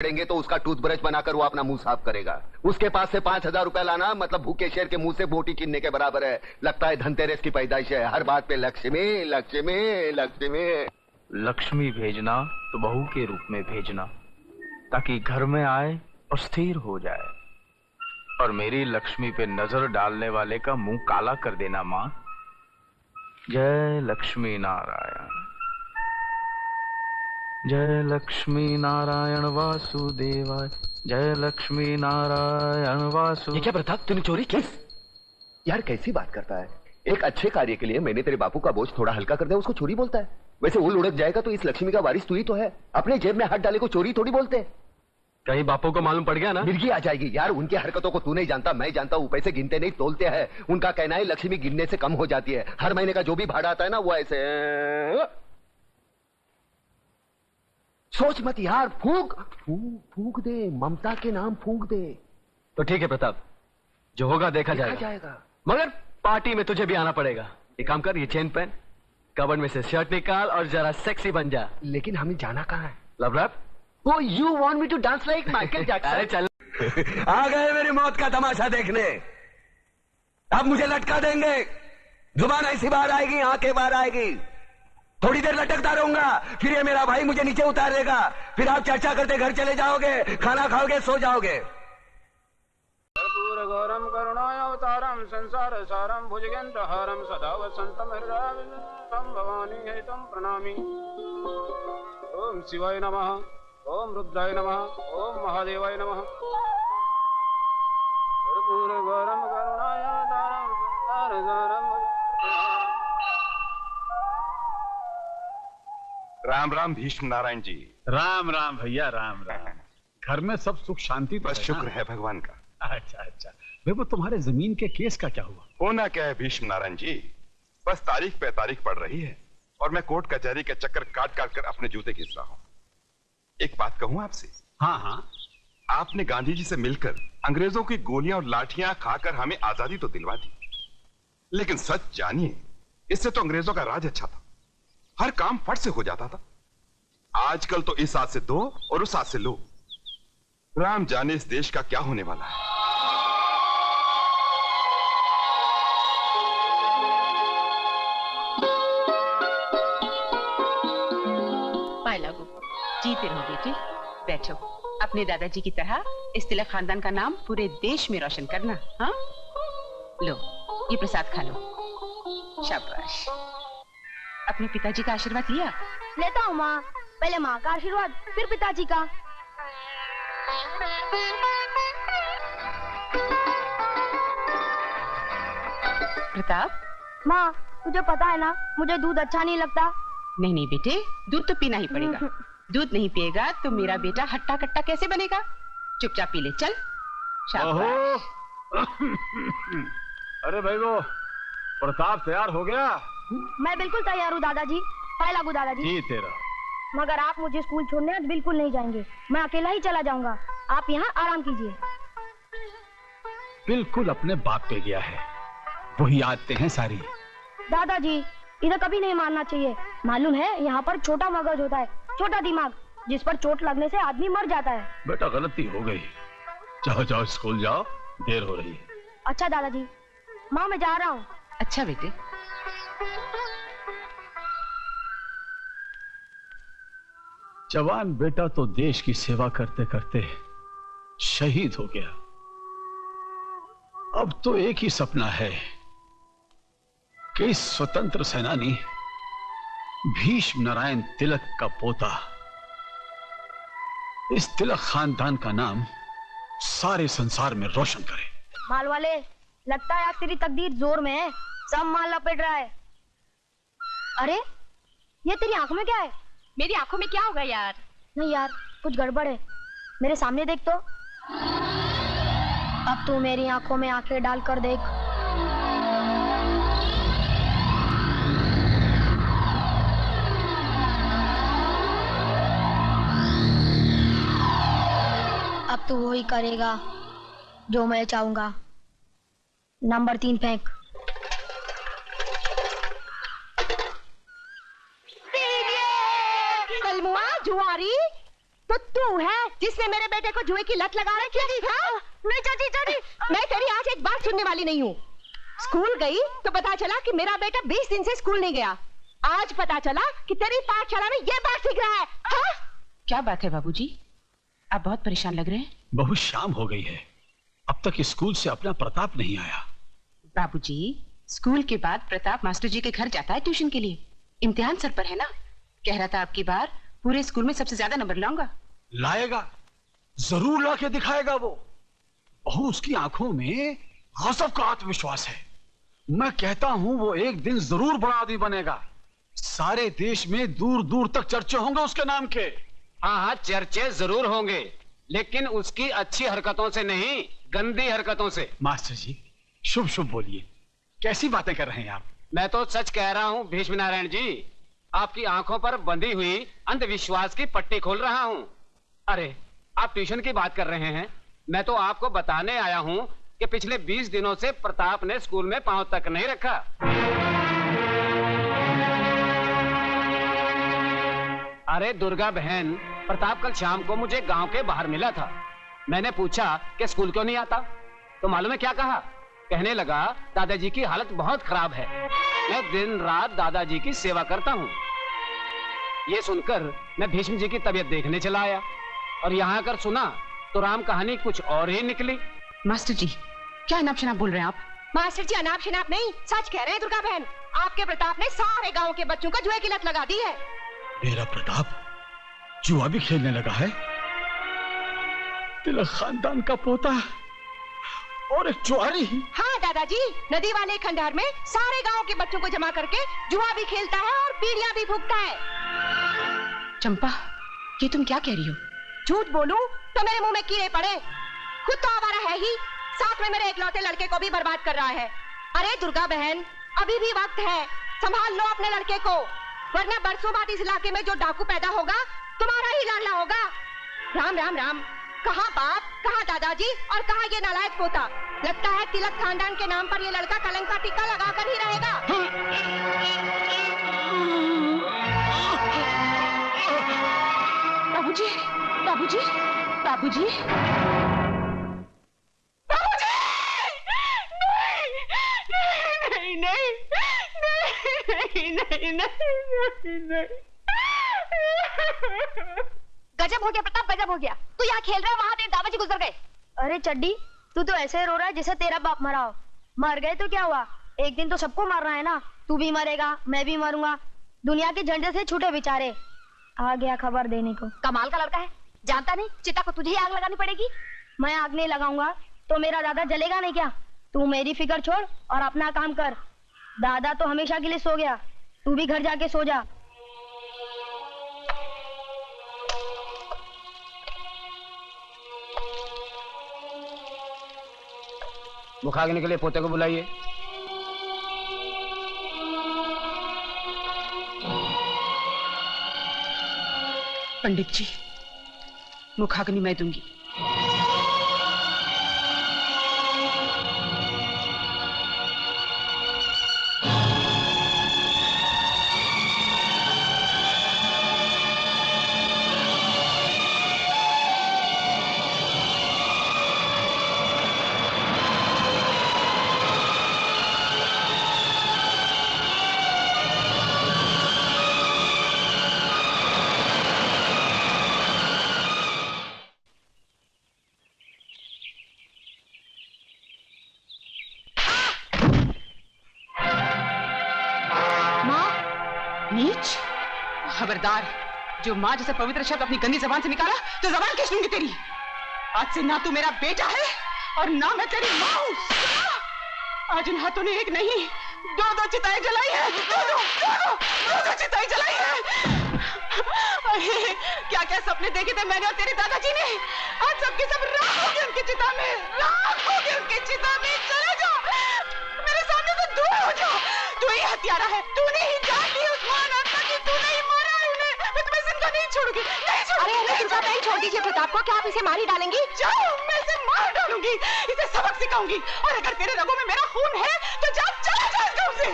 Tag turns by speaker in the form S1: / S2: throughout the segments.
S1: पड़ेंगे तो उसका टूथब्रश बनाकर वो अपना मुंह साफ करेगा। उसके पास से 5,000 रुपया लाना मतलब भूखे शेर के मुंह से बोटी छीनने के बराबर है। लगता है धनतेरस की पैदाइश है, हर बात पे लक्ष्मी लक्ष्मी लक्ष्मी।
S2: लक्ष्मी भेजना तो बहू के रूप में भेजना, ताकि घर में आए और स्थिर हो जाए। और मेरी लक्ष्मी पे नजर डालने वाले का मुंह काला कर देना माँ। जय लक्ष्मी नारायण, जय लक्ष्मी नारायण वासुदेवाय, जय लक्ष्मी नारायण वासु।
S1: ये क्या प्रताप, तूने चोरी की? यार कैसी बात करता है। एक अच्छे कार्य के लिए मैंने तेरे बापू का बोझ थोड़ा हल्का कर दिया, उसको चोरी बोलता है? वैसे वो लुढ़क जाएगा तो इस लक्ष्मी का वारिस तू ही तो है। अपने जेब में हाथ डाले को चोरी थोड़ी बोलते।
S2: कहीं बापू को मालूम पड़ गया ना,
S1: मिर्गी आ जाएगी। यार उनकी हरकतों को तू नहीं जानता, मैं जानता हूँ। पैसे गिनते नहीं तोलते हैं। उनका कहना है लक्ष्मी गिनने से कम हो जाती है। हर महीने का जो भी भाड़ा आता है ना वो ऐसे सोच मत यार, फूंक फूंक फूंक दे, ममता के नाम फूंक दे।
S2: तो ठीक है प्रताप, जो होगा देखा जाएगा। मगर पार्टी में तुझे भी आना पड़ेगा। एक काम कर, ये चेन पहन, कबर्ड में से शर्ट निकाल और जरा सेक्सी बन जा।
S1: लेकिन हमें जाना कहाँ है?
S2: Love rap.
S1: Oh, you want me to dance like Michael Jackson?
S2: अरे चल।
S1: आ गए मेरी मौत का तमाशा देखने। अब मुझे लटका देंगे। जुबान ऐसी बाहर आएगी, आंखें बाहर आएगी। थोड़ी देर लटकता रहूंगा, फिर ये मेरा भाई मुझे नीचे उतार देगा। फिर आप चर्चा करते घर चले जाओगे, खाना खाओगे, सो जाओगे।
S3: कर्पूर गौरम करुणावतारम संसार सारम भुजगेन्द्रहारम सदा वसंतम हृदयामितं भवानी हेतुं प्रणामि। ओम शिवाय नमः, ओम रुद्राय नमः, ओम महादेवाय नमः। कर्पूर गौरम करुणावतारम संसार सारम।
S4: राम राम भीष्म नारायण जी।
S5: राम राम भैया, राम राम। घर में सब सुख शांति तो
S4: बस
S5: है
S4: शुक्र
S5: ना?
S4: है भगवान का।
S5: अच्छा अच्छा। भाई वो तुम्हारे जमीन के केस का क्या हुआ?
S4: होना क्या है भीष्म नारायण जी, बस तारीख पे तारीख पड़ रही है और मैं कोर्ट कचहरी के चक्कर काट काट कर अपने जूते घिस रहा हूँ। एक बात कहूँ आपसे?
S5: हाँ हाँ।
S4: आपने गांधी जी से मिलकर अंग्रेजों की गोलियां और लाठियां खाकर हमें आजादी तो दिलवा दी, लेकिन सच जानिए इससे तो अंग्रेजों का राज अच्छा था। हर काम फट से हो जाता था। आजकल तो इस हाथ से दो और उस हाथ से लो। राम जाने इस देश का क्या होने वाला है।
S6: लागू जीते रहो बेटी, बैठो। अपने दादाजी की तरह इस तिलक खानदान का नाम पूरे देश में रोशन करना। हाँ, लो ये प्रसाद खा लो। शाबाश। अपने पिताजी का आशीर्वाद लिया?
S7: लेता हूँ माँ। पहले माँ का आशीर्वाद, फिर पिताजी का।
S6: प्रताप।
S7: माँ तुझे पता है ना, मुझे दूध अच्छा नहीं लगता।
S6: नहीं नहीं बेटे, दूध तो पीना ही पड़ेगा। दूध नहीं पिएगा तो मेरा बेटा हट्टा कट्टा कैसे बनेगा? चुपचाप पी ले, चल। शाबाश।
S5: अरे भाई वो प्रताप तैयार हो गया?
S7: मैं बिल्कुल तैयार हूँ दादाजी। पाए लागू दादाजी।
S5: जीते रहो।
S7: मगर आप मुझे स्कूल छोड़ने आज बिल्कुल नहीं जाएंगे। मैं अकेला ही चला जाऊंगा। आप यहाँ आराम कीजिए।
S5: बिल्कुल अपने बाप पे गया है, वही आदतें हैं सारी।
S7: दादाजी इधर कभी नहीं मारना चाहिए। मालूम है यहाँ पर छोटा मगज होता है, छोटा दिमाग, जिस पर चोट लगने से आदमी मर जाता है।
S5: बेटा गलती हो गई, जाओ जाओ स्कूल जाओ, देर हो रही है।
S7: अच्छा दादाजी। माँ मैं जा रहा हूँ।
S6: अच्छा बेटे।
S5: जवान बेटा तो देश की सेवा करते करते शहीद हो गया। अब तो एक ही सपना है कि इस स्वतंत्र सेनानी भीष्म नारायण तिलक का पोता इस तिलक खानदान का नाम सारे संसार में रोशन करे।
S7: माल वाले, लगता है आज तेरी तकदीर जोर में है। सब माल लपेट रहा है। अरे ये तेरी आंखों में क्या है?
S6: मेरी आंखों में क्या होगा यार?
S7: नहीं यार, कुछ गड़बड़ है। मेरे सामने देख तो। अब तू मेरी आंखों में आंखें डालकर देख। अब तू वही करेगा जो मैं चाहूंगा। नंबर 3 फेंक।
S6: कलमुआ, जुआरी,
S8: तो तू है जिसने मेरे बेटे को जुए की लत लगा रखी है। हाँ? नहीं चाची चाची, मैं तेरी आज एक बात सुनने वाली नहीं हूँ। स्कूल गई तो पता चला कि मेरा बेटा 20 दिन से स्कूल नहीं गया। आज पता चला कि तेरी पाठशाला में ये बात सीख रहा है। हाँ?
S6: क्या बात है बाबूजी, आप बहुत परेशान लग रहे हैं।
S5: बहुत शाम हो गई है, अब तक स्कूल से अपना प्रताप नहीं आया।
S6: बाबूजी, स्कूल के बाद प्रताप मास्टर जी के घर जाता है ट्यूशन के लिए। इम्तिहान सर पर है ना, कह रहा था आपकी बार पूरे स्कूल में सबसे ज्यादा नंबर लाऊंगा।
S5: लाएगा, जरूर लाके दिखाएगा वो। बहू, उसकी आंखों में गजब का आत्मविश्वास है। मैं कहता हूं वो एक दिन जरूर बड़ा आदमी बनेगा। सारे देश में दूर दूर तक चर्चे होंगे उसके नाम के।
S3: हाँ हाँ, चर्चे जरूर होंगे, लेकिन उसकी अच्छी हरकतों से नहीं, गंदी हरकतों से।
S5: मास्टर जी, शुभ शुभ बोलिए, कैसी बातें कर रहे हैं आप?
S3: मैं तो सच कह रहा हूँ भीष्म नारायण जी, आपकी आंखों पर बंधी हुई अंधविश्वास की पट्टी खोल रहा हूँ। अरे, आप ट्यूशन की बात कर रहे हैं, मैं तो आपको बताने आया हूँ कि पिछले 20 दिनों से प्रताप ने स्कूल में पांव तक नहीं रखा। अरे दुर्गा बहन, प्रताप कल शाम को मुझे गांव के बाहर मिला था। मैंने पूछा कि स्कूल क्यों नहीं आता, तो मालूम है क्या कहा? कहने लगा, दादाजी की हालत बहुत खराब है, मैं दिन रात दादाजी की सेवा करता हूँ। ये सुनकर मैं भीष्म जी की तबीयत देखने चला आया, और यहाँ आकर सुना तो राम कहानी कुछ और ही निकली।
S6: मास्टर जी, क्या अनाप शनाप बोल रहे हैं आप?
S8: मास्टर जी, अनाप शनाप नहीं, सच कह रहे हैं दुर्गा बहन। आपके प्रताप ने सारे गांव के बच्चों को जुए की लत लगा दी है।
S5: मेरा प्रताप जुआ भी खेलने लगा है? तिलक खानदान का पोता और एक जुआरी।
S8: हाँ दादाजी, नदी वाले खंडहर में सारे गांव के बच्चों को जमा करके जुआ भी खेलता है और बीड़ियां भी फूंकता है।
S6: चंपा, ये तुम क्या कह रही हो?
S8: झूठ बोलूं तो मेरे मुंह में कीड़े पड़े। खुद तो आवारा है ही, साथ में मेरे इकलौते लड़के को भी बर्बाद कर रहा है। अरे दुर्गा बहन, अभी भी वक्त है, संभाल लो अपने लड़के को, वरना बरसों बाद इस इलाके में जो डाकू पैदा होगा तुम्हारा ही लाडला होगा। राम राम राम, कहाँ बाप, कहाँ दादाजी और कहाँ ये नालायक पोता। लगता है तिलक खानदान के नाम पर ये लड़का कलंक का टीका लगाकर ही रहेगा।
S6: बाबूजी, बाबूजी, बाबूजी, बाबूजी! नहीं, नहीं, नहीं, नहीं, नहीं, नहीं।
S7: गजब हो गया प्रताप, गजब हो गया। तू यहाँ खेल रहा है, वहाँ तेरे दादाजी गुजर गए। अरे चड्डी, तू तो ऐसे रो रहा है जैसे तेरा बाप मरा हो। मर गए तो क्या हुआ, एक दिन तो सबको मारना है ना। तू भी मरेगा, मैं भी मरूंगा, दुनिया के झंडे से छूटे बेचारे। आ गया खबर देने को।
S8: कमाल का लड़का है, जानता नहीं चिता को तुझे ही आग लगानी पड़ेगी।
S7: मैं आग नहीं लगाऊंगा तो मेरा दादा जलेगा नहीं क्या? तू मेरी फिक्र छोड़ और अपना काम कर। दादा तो हमेशा के लिए सो गया, तू भी घर जाके सो जा।
S3: मुखाग्नि के लिए पोते को बुलाइए।
S6: पंडित जी, मुखाग्नि मैं दूंगी। नीच, खबरदार, जो माँ जैसे पवित्र शब्द अपनी गंदी जबान से निकाला तो जबान खींच लूंगी तेरी। आज से ना तू मेरा बेटा है और ना मैं तेरी माँ हूँ। आज इन हाथों ने एक नहीं दो चिताएं जलाई है, दो चिताएं जलाई है। अरे क्या क्या सपने देखे थे मैंने और तेरे दादाजी ने, आज सबके सब राख हो गए उनकी चिता में, राख हो गए उनकी चिता में। चले जाओ मेरे सामने से, दूर हो जाओ। तू ही हत्यारा है, तूने ही जान ली उस्मान अब्बा की, तूने ही मारा उन्हें। मैं तुम्हें जिंदा नहीं छोड़ूंगी, नहीं छोड़ूंगी।
S8: अरे दुर्गा बहन, छोड़ दीजिए प्रताप को, क्या आप इसे मार ही डालेंगी?
S6: जाओ, मैं इसे मार डालूंगी, इसे सबक सिखाऊंगी, और अगर तेरे रगों में मेरा खून है तो जा, चला जा इस गांव से।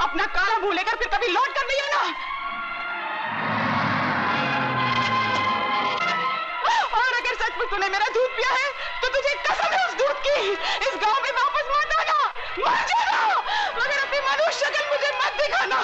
S6: अपना काला मुंह लेकर फिर कभी लौट कर नहीं आना। तूने मेरा दूध पिया है तो तुझे कसम है उस दूध की। इस गांव में वापस मत आना, मर जाना, मगर अपनी मनुष्य शक्ल मुझे मत दिखाना।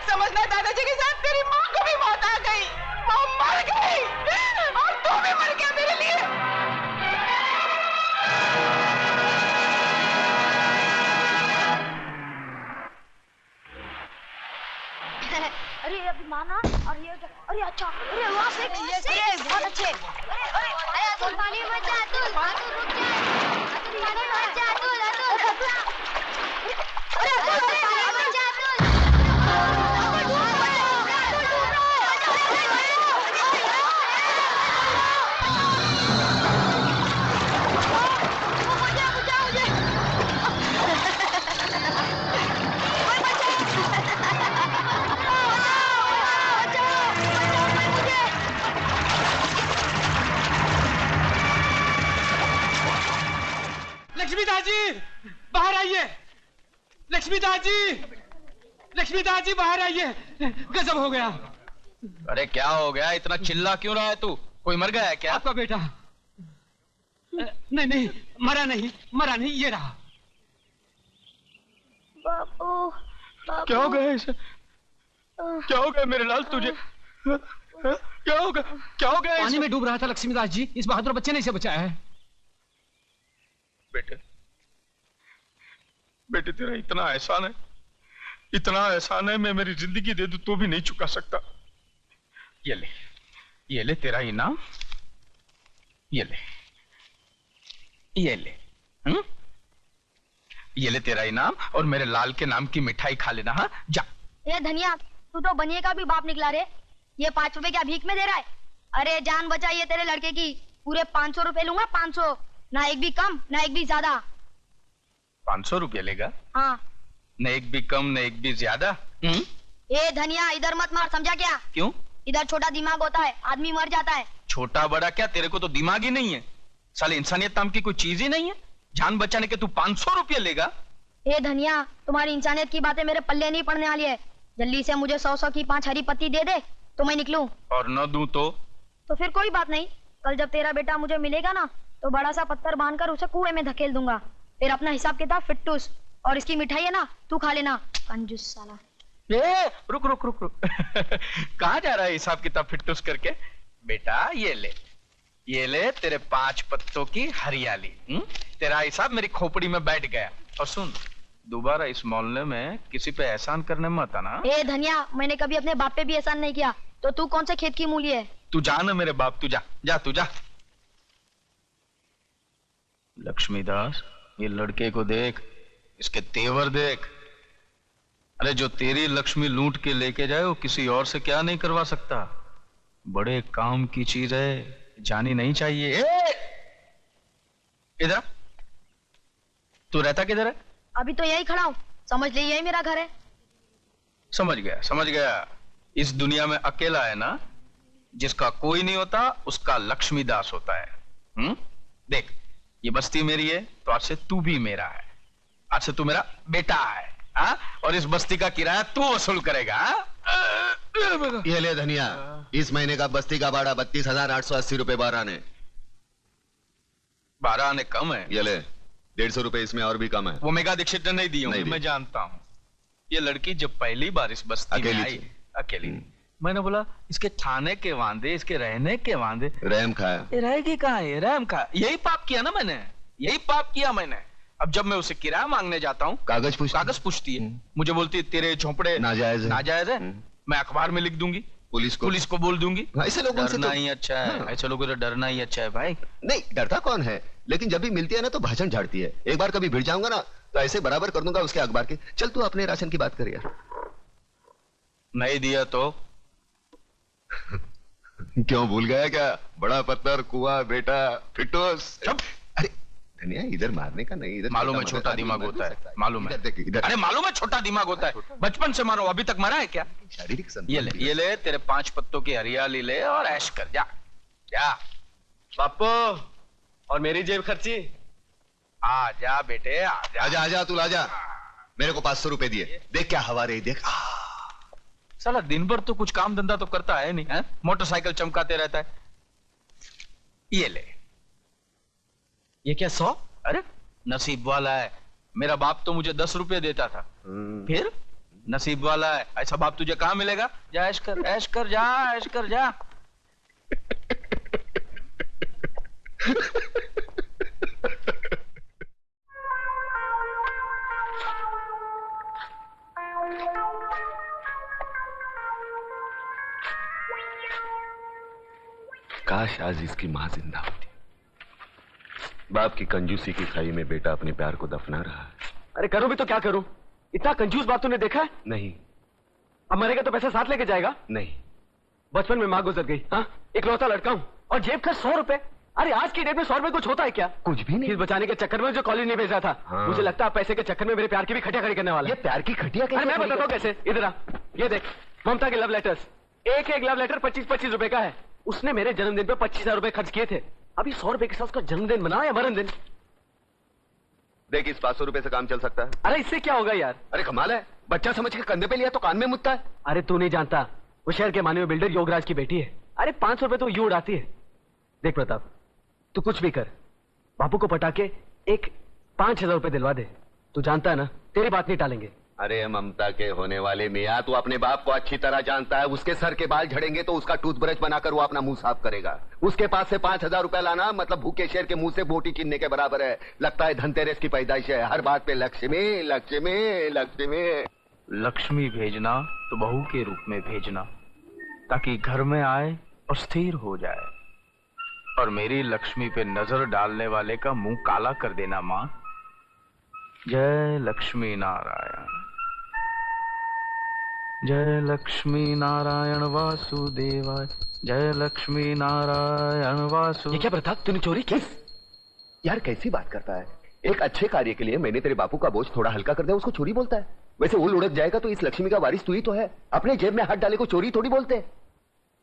S6: समझना दादाजी के साथ तेरी माँ को भी मौत आ गई, वो मर गई और तू भी मर गया मेरे लिए।
S7: अरे अभी माना और ये अरे अच्छा अरे वहाँ से बहुत अच्छे। अरे अतुल पानी मत जा, अतुल रुक जा, अतुल पानी मत जा, अतुल अरे अतुल पानी मत जा,
S3: लक्ष्मीदास जी बाहर आइए, लक्ष्मीदास जी, लक्ष्मीदास जी बाहर आइए, गजब हो गया।
S2: अरे क्या हो गया, इतना चिल्ला क्यों रहा है तू? कोई मर गया है क्या?
S3: आपका बेटा नहीं नहीं मरा नहीं, मरा नहीं, ये रहा।
S7: बापू
S2: क्या हो गया इसे? क्या हो गया मेरे लाल तुझे? क्या हो गया, क्या हो गया?
S3: पानी में डूब रहा था लक्ष्मीदास जी, इस बहादुर बच्चे ने इसे बचाया है।
S2: बेटे, बेटे तेरा इतना एहसान है, इतना एहसान है, मैं मेरी जिंदगी दे दूं तो भी नहीं चुका सकता। ये ले तेरा इनाम, ये ले, ये ले, ये ले तेरा इनाम और मेरे लाल के नाम की मिठाई खा लेना। हाँ जा।
S7: ये धनिया, तू तो बनिए का भी बाप निकला रे। ये 5 रुपए क्या भीख में दे रहा है? अरे जान बचाइए तेरे लड़के की, पूरे 500 रुपए लूंगा, 500, ना एक भी कम ना एक भी ज्यादा।
S2: 500 रुपये लेगा?
S7: हाँ।
S2: न एक भी कम न एक भी ज्यादा।
S7: ए धनिया, इधर मत मार, समझा क्या?
S2: क्यों?
S7: इधर छोटा दिमाग होता है, आदमी मर जाता है।
S2: छोटा बड़ा क्या, तेरे को तो दिमाग ही नहीं है साले, इंसानियत नाम की कोई चीज ही नहीं है। जान बचाने के तू 500 रुपये लेगा?
S7: ए धनिया, तुम्हारी इंसानियत की बातें मेरे पल्ले नहीं पड़ने वाली है। जल्दी से मुझे 100 की 5 हरी पत्ती दे दे तो मैं निकलूं।
S2: और न दूं तो?
S7: तो फिर कोई बात नहीं, कल जब तेरा बेटा मुझे मिलेगा ना तो बड़ा सा पत्थर बांधकर उसे कुएं में धकेल दूंगा। फिर अपना हिसाब किताब फिट्टूस, और इसकी मिठाई है ना, तू खा लेना, कंजूस साला।
S2: रुक रुक रुक रुक कहाँ जा रहा है हिसाब किताब फिट्टूस करके? बेटा ये ले तेरे 5 पत्तों की हरियाली। तेरा हिसाब मेरी खोपड़ी में बैठ गया। और सुन, दोबारा इस मोहल्ले में किसी पे एहसान करने मत आना।
S7: ए धनिया, मैंने कभी अपने बाप पे भी एहसान नहीं किया, तो तू कौन से खेत की मूली है?
S2: तू जा ना मेरे बाप, तू जा जा तू जा। लक्ष्मीदास, ये लड़के को देख, इसके तेवर देख। अरे जो तेरी लक्ष्मी लूट के लेके जाए वो किसी और से क्या नहीं करवा सकता। बड़े काम की चीज है, जानी नहीं चाहिए। इधर तू रहता किधर है?
S7: अभी तो यही खड़ा हूँ, समझ ले यही मेरा घर है।
S2: समझ गया समझ गया। इस दुनिया में अकेला है ना जिसका कोई नहीं होता, उसका लक्ष्मीदास होता है। देख, ये बस्ती मेरी है तो आज से तू भी मेरा है, आज से तू मेरा बेटा है। और इस बस्ती का किराया तू वसूल करेगा।
S9: ये ले धनिया, इस महीने का बस्ती का भाड़ा 32,880 रुपए 12 आने।
S2: 12 आने कम है?
S9: ये ले 150 रुपए इसमें और भी कम है।
S2: वो मेगा दीक्षित ने नहीं दी होंगी, मैं जानता हूँ। ये लड़की जब पहली बार इस बस्ती में आई अकेली, मैंने बोला इसके खाने के वांदे, इसके रहने के वांदे।
S9: रहम खाया।
S2: रहेगी कहाँ है? रहम खाया। यही पाप किया ना मैंने, यही पाप किया मैंने। अब जब मैं उसे किराया मांगने जाता हूँ, कागज पूछती है, मुझे बोलती है तेरे झोंपड़े नाजायज है। मैं अखबार में लिख दूंगी, पुलिस को बोल दूंगी।
S9: ऐसे लोगों से
S2: डरना ही अच्छा है। ऐसे लोगों से डरना ही अच्छा है भाई।
S9: नहीं डरता कौन है, लेकिन जब भी मिलती है ना तो भाषण झाड़ती है। एक बार कभी भिड़ जाऊंगा ना तो ऐसे बराबर कर दूंगा उसके अखबार के। चल तू अपने राशन की बात कर यार।
S2: नहीं दिया तो?
S9: क्यों भूल गया क्या? बड़ा पत्थर, कुआं, बेटा, फिटोस। अरे धनिया, इधर मारने का नहीं, इधर
S2: मालूम है छोटा दिमाग होता है, मालूम है।
S9: इधर।
S2: अरे मालूम है छोटा दिमाग होता है, बचपन से मारो, अभी तक मरा है क्या?
S9: शारीरिक
S2: ये ले तेरे 5 पत्तों की हरियाली ले और ऐश कर। जा जा
S10: बापू, और मेरी जेब खर्ची।
S2: आ जा बेटे,
S9: आजा तू आजा। मेरे को 500 रुपए दिए, देख क्या हवा रही, देख।
S2: साला दिन भर तो कुछ काम धंधा तो करता है नहीं है? मोटरसाइकिल चमकाते रहता है। ये ले
S5: ये क्या 100?
S2: अरे नसीब वाला है, मेरा बाप तो मुझे 10 रुपए देता था। फिर नसीब वाला है, ऐसा बाप तुझे कहाँ मिलेगा? जा ऐश कर, ऐश कर, जा ऐश कर, जा।
S9: काश आज इसकी मां जिंदा होती। बाप की कंजूसी की खाई में बेटा अपने प्यार को दफना रहा है।
S10: अरे करूं भी तो क्या करूं? इतना कंजूस बाप तूने देखा है?
S9: नहीं।
S10: अब मरेगा तो पैसा साथ लेके जाएगा?
S9: नहीं।
S10: बचपन में माँ गुजर गई, हाँ, इकलौता लड़का हूं और जेब का 100 रुपए। अरे आज की डेट में 100 रुपए कुछ होता है क्या?
S9: कुछ भी नहीं।
S10: फीस बचाने के चक्कर में जो कॉलेज नहीं भेजा था।
S9: हाँ।
S10: मुझे लगता है पैसे के चक्कर में मेरे प्यार की भी खटिया खड़ी करने वाला
S9: ये
S10: है।
S9: प्यार की खटिया
S10: अरे मैं बताता हूँ कैसे। इधर आ, ये देख ममता के लव लेटर्स। एक एक लव लेटर 25-25 रुपए का है। उसने मेरे जन्मदिन पे 25,000 रुपए खर्च किए थे। अभी 100 रुपए के साथ उसका जन्मदिन मना या मरण दिन?
S9: देख इस 500 रुपए से काम चल सकता है।
S10: अरे इससे क्या होगा यार?
S9: अरे कमाल है, बच्चा समझ के कंधे पे लिया तो कान में मुतता है।
S10: अरे तू नहीं जानता, वो शहर के माने हुए बिल्डर योगराज की बेटी है। अरे 500 रुपए तो यूं उड़ाती है। देख प्रताप, तू कुछ भी कर, बापू को पटा के एक 5,000 रुपए दिलवा दे। तू जानता है ना, तेरी बात नहीं टालेंगे।
S9: अरे ममता के होने वाले मियाँ, तू अपने बाप को अच्छी तरह जानता है। उसके सर के बाल झड़ेंगे तो उसका टूथब्रश बनाकर वो अपना मुंह साफ करेगा। उसके पास से 5,000 रुपए लाना मतलब भूखे शेर के मुंह से बोटी छीनने के बराबर है। लगता है धनतेरस की पैदाइश है। हर बात पे लक्ष्मी लक्ष्मी लक्ष्मी।
S2: लक्ष्मी भेजना तो बहू के रूप में भेजना, ताकि घर में आए और स्थिर हो जाए। और मेरी लक्ष्मी पे नजर डालने वाले का मुंह काला कर देना माँ। जय लक्ष्मी नारायण, जय लक्ष्मी नारायण वासुदेवाय, जय लक्ष्मी नारायण वासु।
S10: ये क्या प्रताप, तूने चोरी की?
S9: यार कैसी बात करता है। एक अच्छे कार्य के लिए मैंने तेरे बापू का बोझ थोड़ा हल्का कर दिया, उसको चोरी बोलता है? वैसे वो लुढ़क जाएगा तो इस लक्ष्मी का वारिस तू ही तो है। अपने जेब में हाथ डाले को चोरी थोड़ी बोलते।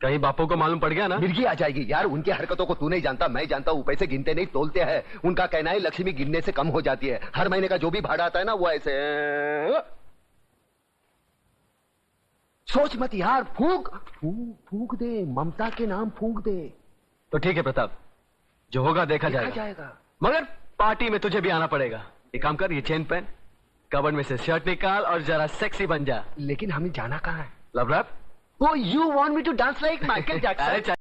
S10: कहीं बापू को मालूम पड़ गया ना,
S9: मिर्गी आ जाएगी। यार उनकी हरकतों को तू नहीं जानता, मैं जानता हूँ। पैसे गिनते नहीं तोलते हैं। उनका कहना है लक्ष्मी गिनने से कम हो जाती है। हर महीने का जो भी भाड़ा आता है ना वो ऐसे। सोच मत यार, फूंक फूंक फूंक दे, ममता के नाम फूंक दे।
S10: तो ठीक है प्रताप, जो होगा देखा जाएगा। मगर पार्टी में तुझे भी आना पड़ेगा। एक काम कर, ये चेन पहन, कबर्ड में से शर्ट निकाल और जरा सेक्सी बन जा।
S9: लेकिन हमें जाना कहाँ है?
S10: Love rap? Oh, you want me to dance like Michael Jackson?